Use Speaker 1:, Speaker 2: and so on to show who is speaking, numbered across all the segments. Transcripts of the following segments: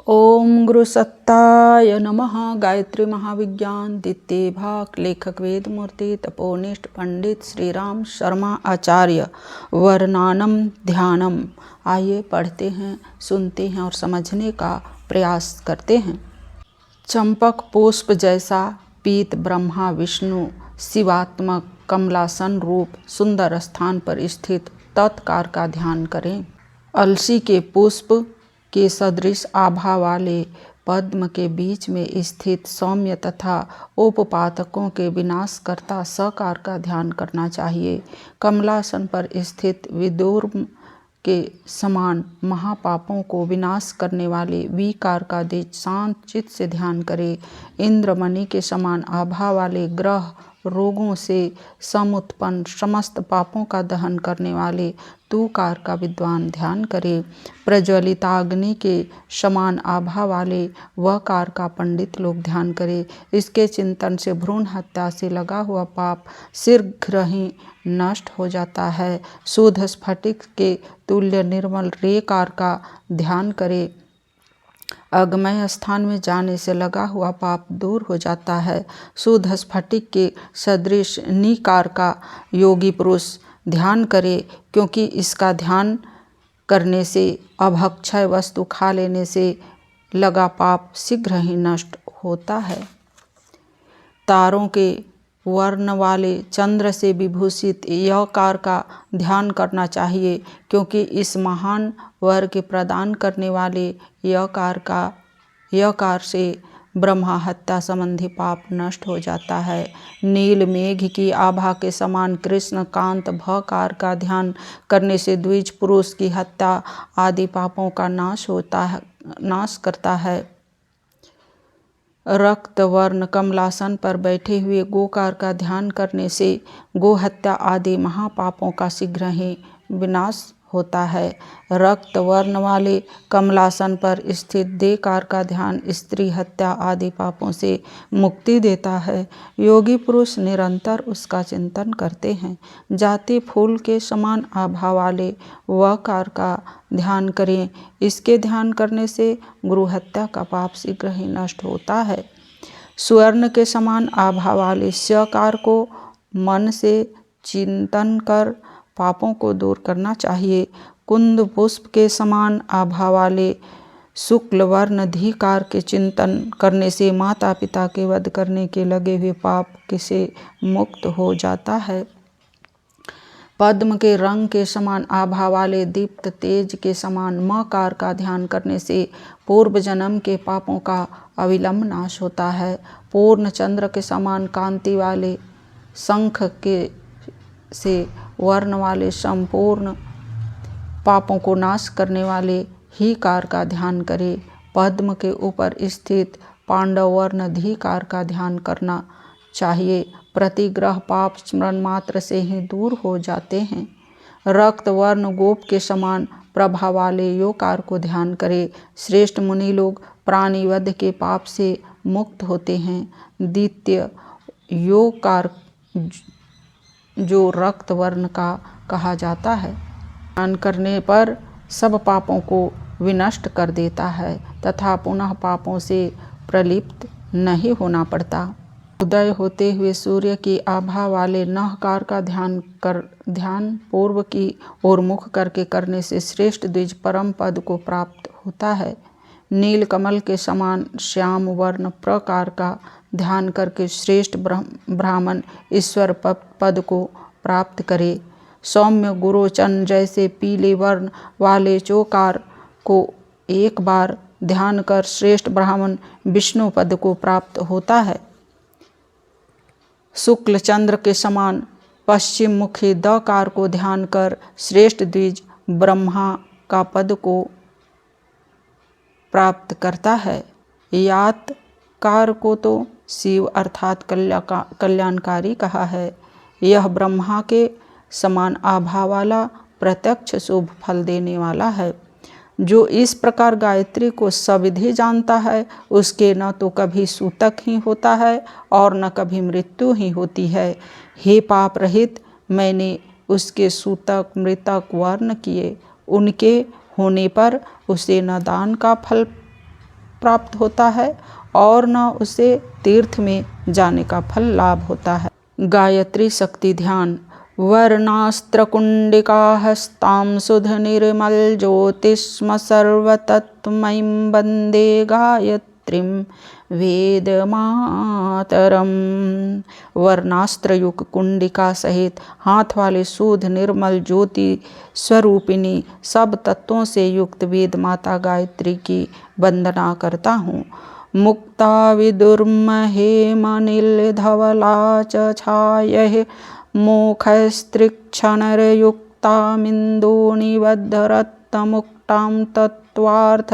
Speaker 1: ओम गुरु सत्ताय नमः। गायत्री महाविज्ञान द्वितीय भाग। लेखक वेद मूर्ति तपोनिष्ठ पंडित श्री राम शर्मा आचार्य। वर्णानम ध्यानम। आइए पढ़ते हैं, सुनते हैं और समझने का प्रयास करते हैं। चंपक पुष्प जैसा पीत ब्रह्मा विष्णु शिवात्मक कमलासन रूप सुंदर स्थान पर स्थित तत्कार का ध्यान करें। अलसी के पुष्प के सदृश आभा वाले पद्म के बीच में स्थित सौम्य तथा उपपातकों के विनाशकर्ता सकार का ध्यान करना चाहिए। कमलासन पर स्थित विदुर्भ के समान महापापों को विनाश करने वाले विकार का शांत चित्त से ध्यान करें। इंद्रमणि के समान आभा वाले ग्रह रोगों से समुत्पन्न समस्त पापों का दहन करने वाले तूकार का विद्वान ध्यान करे। प्रज्वलिताग्नि के समान आभा वाले वकार का पंडित लोग ध्यान करे। इसके चिंतन से भ्रूण हत्या से लगा हुआ पाप शीघ्र ही नष्ट हो जाता है। शुद्ध स्फटिक के तुल्य निर्मल रेकार का ध्यान करे। अगमय स्थान में जाने से लगा हुआ पाप दूर हो जाता है। शुद्ध स्फटिक के सदृश निकार का योगी पुरुष ध्यान करे, क्योंकि इसका ध्यान करने से अभक्षय वस्तु खा लेने से लगा पाप शीघ्र ही नष्ट होता है। तारों के वर्ण वाले चंद्र से विभूषित यकार का ध्यान करना चाहिए, क्योंकि इस महान वर के प्रदान करने वाले यकार से ब्रह्मा हत्या संबंधी पाप नष्ट हो जाता है। नील मेघ की आभा के समान कृष्ण कांत भकार का ध्यान करने से द्विज पुरुष की हत्या आदि पापों का नाश करता है। रक्त वर्ण कमलासन पर बैठे हुए गोकार का ध्यान करने से गोहत्या आदि महापापों का शीघ्र ही विनाश होता है। रक्त वर्ण वाले कमलासन पर स्थित देकार का ध्यान स्त्री हत्या आदि पापों से मुक्ति देता है। योगी पुरुष निरंतर उसका चिंतन करते हैं। जाति फूल के समान आभा वाले वकार का ध्यान करें। इसके ध्यान करने से गुरु हत्या का पाप शीघ्र ही नष्ट होता है। स्वर्ण के समान आभा वाले स्यकार को मन से चिंतन कर पापों को दूर करना चाहिए। कुंद पुष्प के समान आभा वाले शुक्ल वर्ण धिकार के चिंतन करने से माता पिता के वध करने के लगे हुए पाप से मुक्त हो जाता है। पद्म के रंग के समान आभा वाले दीप्त तेज के समान मकार का ध्यान करने से पूर्व जन्म के पापों का अविलंब नाश होता है। पूर्ण चंद्र के समान कांति वाले शंख के से वर्ण वाले संपूर्ण पापों को नाश करने वाले हीकार का ध्यान करें। पद्म के ऊपर स्थित पांडव वर्ण धीकार का ध्यान करना चाहिए। प्रतिग्रह पाप स्मरण मात्र से ही दूर हो जाते हैं। रक्त वर्ण गोप के समान प्रभा वाले योकार को ध्यान करें। श्रेष्ठ मुनि लोग प्राणिवध के पाप से मुक्त होते हैं। द्वितीय योकार जो रक्त वर्ण का कहा जाता है, ध्यान करने पर सब पापों को विनष्ट कर देता है तथा पुनः पापों से प्रलिप्त नहीं होना पड़ता। उदय होते हुए सूर्य की आभा वाले नहकार का ध्यान पूर्व की ओर मुख करके करने से श्रेष्ठ द्विज परम पद को प्राप्त होता है। नील कमल के समान श्याम वर्ण प्रकार का ध्यान करके श्रेष्ठ ब्राह्मण ईश्वर पद को प्राप्त करे। सौम्य गुरोचन जैसे पीले वर्ण वाले चोकार को एक बार ध्यान कर श्रेष्ठ ब्राह्मण विष्णु पद को प्राप्त होता है। शुक्ल चंद्र के समान पश्चिम मुखी दकार को ध्यान कर श्रेष्ठ द्विज ब्रह्मा का पद को प्राप्त करता है। यात कार को तो शिव अर्थात कल्याणकारी कहा है। यह ब्रह्मा के समान आभा वाला प्रत्यक्ष शुभ फल देने वाला है। जो इस प्रकार गायत्री को सविधि जानता है, उसके न तो कभी सूतक ही होता है और न कभी मृत्यु ही होती है। हे पाप रहित, मैंने उसके सूतक मृतक वर्ण किए। उनके होने पर उसे न दान का फल प्राप्त होता है और न उसे तीर्थ में जाने का फल लाभ होता है। गायत्री शक्ति ध्यान। वर्णास्त्रकुंडिका हस्तां सुध निर्मल ज्योतिष्म सर्वतत्त्वमयीं वन्दे गायत्रीं वेदमातरम। वर्णास्त्र युक्त कुंडिका सहित हाथ वाले शुद्ध निर्मल ज्योति स्वरूपिणी सब तत्वों से युक्त वेद माता गायत्री की वंदना करता हूँ। मुक्ता विदुर्महेमनीलधवला च छायैः मुखस्त्रिक्षणरयुक्तामिन्दूनिबद्धरत्नमुक्तां तत्त्वार्थ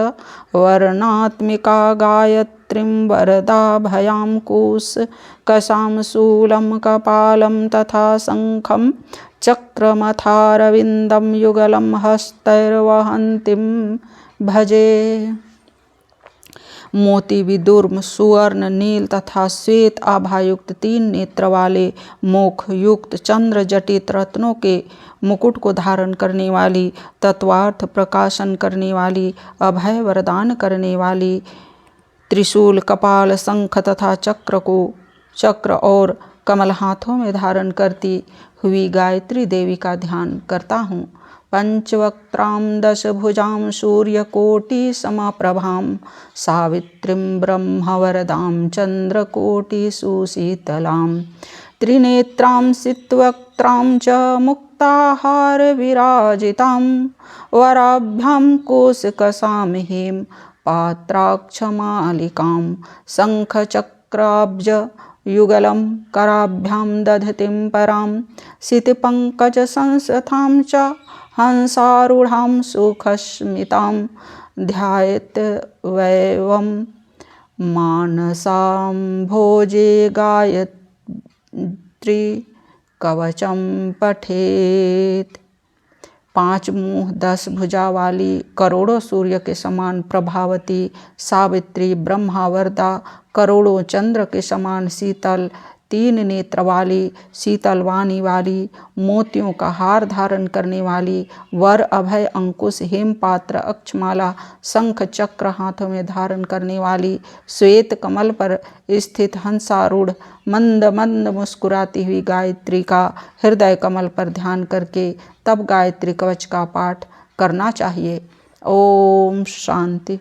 Speaker 1: वर्णात्मिका गायत्रीं वरदाभयां कुशकशां शूलं कपालं तथा शङ्खं चक्रमथारविन्दं युगलं हस्तैर्वहन्तीं भजे। मोती विदुर्म सुवर्ण नील तथा श्वेत आभायुक्त 3 नेत्र वाले मुख युक्त चंद्र जटित रत्नों के मुकुट को धारण करने वाली तत्वार्थ प्रकाशन करने वाली अभय वरदान करने वाली त्रिशूल कपाल शंख तथा चक्र और कमल हाथों में धारण करती हुई गायत्री देवी का ध्यान करता हूँ। पंचवक्त्रां दशभुजां सूर्यकोटिसमप्रभां सावित्रीं ब्रह्मवरदां चन्द्रकोटिसुशीतलां त्रिनेत्रां सितवक्त्रां च मुक्ताहारविराजितां वराभ्यां कोशकशां हेम पात्राक्षमालिकां शङ्खचक्राब्ज युगलं कराभ्यां दधतीं परां सितपङ्कजसंस्थां च हंसारूढ़ां सुखस्मितां ध्यायेत् वैवं मानसां भोजे गायत्री कवचं पठेत्। 5 मुँह 10 भुजा वाली करोड़ों सूर्य के समान प्रभावती सावित्री ब्रह्मावरदा करोड़ों चंद्र के समान शीतल 3 नेत्र वाली शीतल वाणी वाली मोतियों का हार धारण करने वाली वर अभय अंकुश हेमपात्र अक्षमाला शंख चक्र हाथों में धारण करने वाली श्वेत कमल पर स्थित हंसारूढ़ मंद मंद मुस्कुराती हुई गायत्री का हृदय कमल पर ध्यान करके तब गायत्री कवच का पाठ करना चाहिए। ओम शांति।